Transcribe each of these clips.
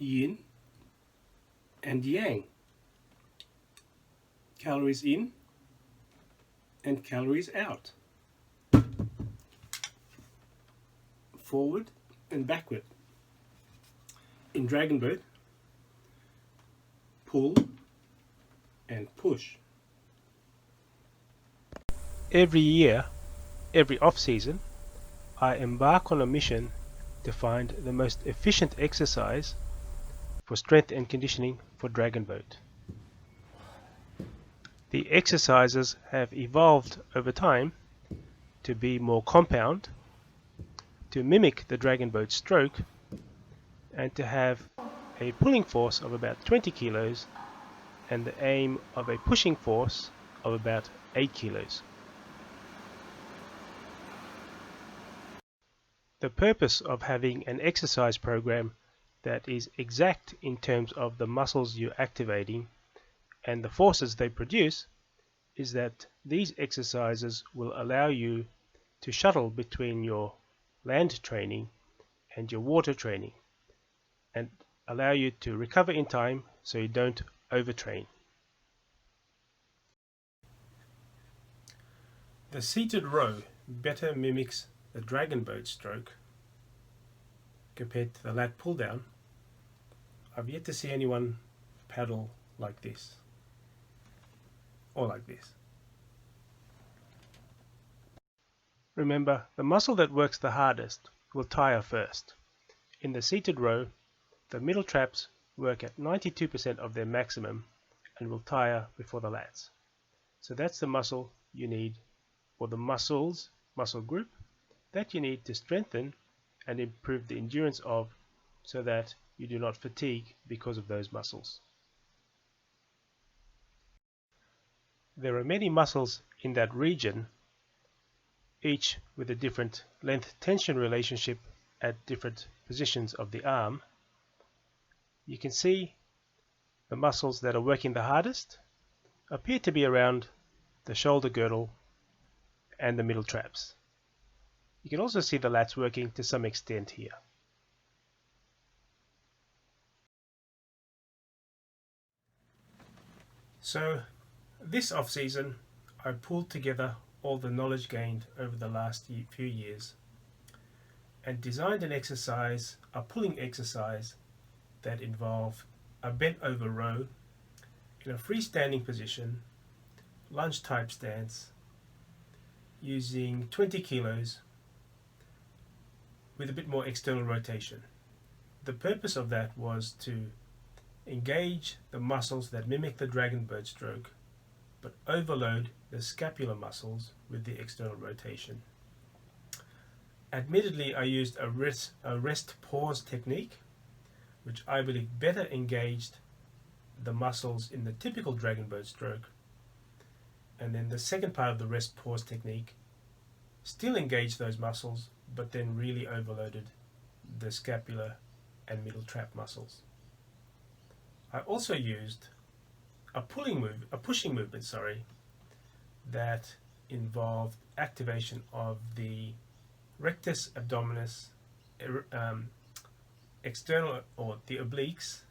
yin and yang, calories in and calories out, forward and backward. In Dragon Boat, pull and push. Every year, every off-season, I embark on a mission to find the most efficient exercise for strength and conditioning for Dragon Boat. The exercises have evolved over time to be more compound, to mimic the Dragon Boat stroke, and to have a pulling force of about 20 kilos and the aim of a pushing force of about 8 kilos. The purpose of having an exercise program that is exact in terms of the muscles you're activating and the forces they produce is that these exercises will allow you to shuttle between your land training and your water training and allow you to recover in time so you don't overtrain. The seated row better mimics the Dragon Boat stroke compared to the lat pull down. I've yet to see anyone paddle like this or like this. Remember, the muscle that works the hardest will tire first. In the seated row, the middle traps work at 92% of their maximum and will tire before the lats. So that's the muscle you need, or the muscle group that you need to strengthen and improve the endurance of, so that you do not fatigue because of those muscles. There are many muscles in that region, each with a different length-tension relationship at different positions of the arm. You can see the muscles that are working the hardest appear to be around the shoulder girdle and the middle traps. You can also see the lats working to some extent here. So this off-season I pulled together all the knowledge gained over the last few years and designed an exercise, a pulling exercise that involved a bent over row in a freestanding position, lunge type stance, using 20 kilos with a bit more external rotation. The purpose of that was to engage the muscles that mimic the Dragon Boat stroke, but overload the scapular muscles with the external rotation. Admittedly, I used a rest pause technique, which I believe better engaged the muscles in the typical Dragon Boat stroke, and then the second part of the rest pause technique still engaged those muscles, but then really overloaded the scapular and middle trap muscles. I also used a pushing movement, that involved activation of the rectus abdominis, external or the obliques,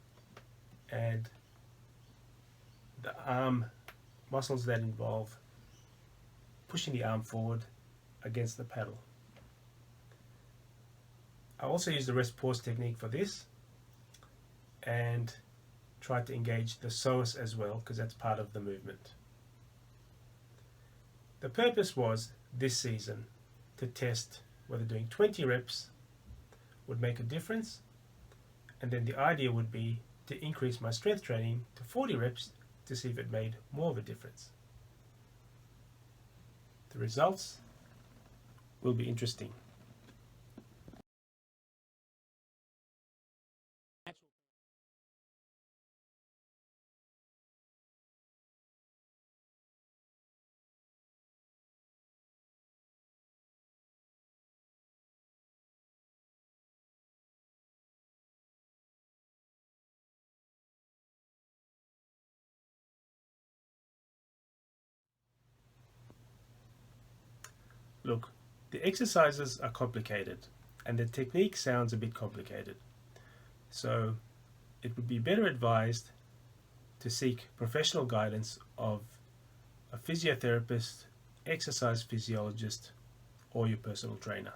and the arm muscles that involve pushing the arm forward against the paddle. I also used the rest pause technique for this and tried to engage the psoas as well, because that's part of the movement. The purpose was this season to test whether doing 20 reps would make a difference, and then the idea would be to increase my strength training to 40 reps to see if it made more of a difference. The results will be interesting. Look, the exercises are complicated and the technique sounds a bit complicated. So it would be better advised to seek professional guidance of a physiotherapist, exercise physiologist, or your personal trainer.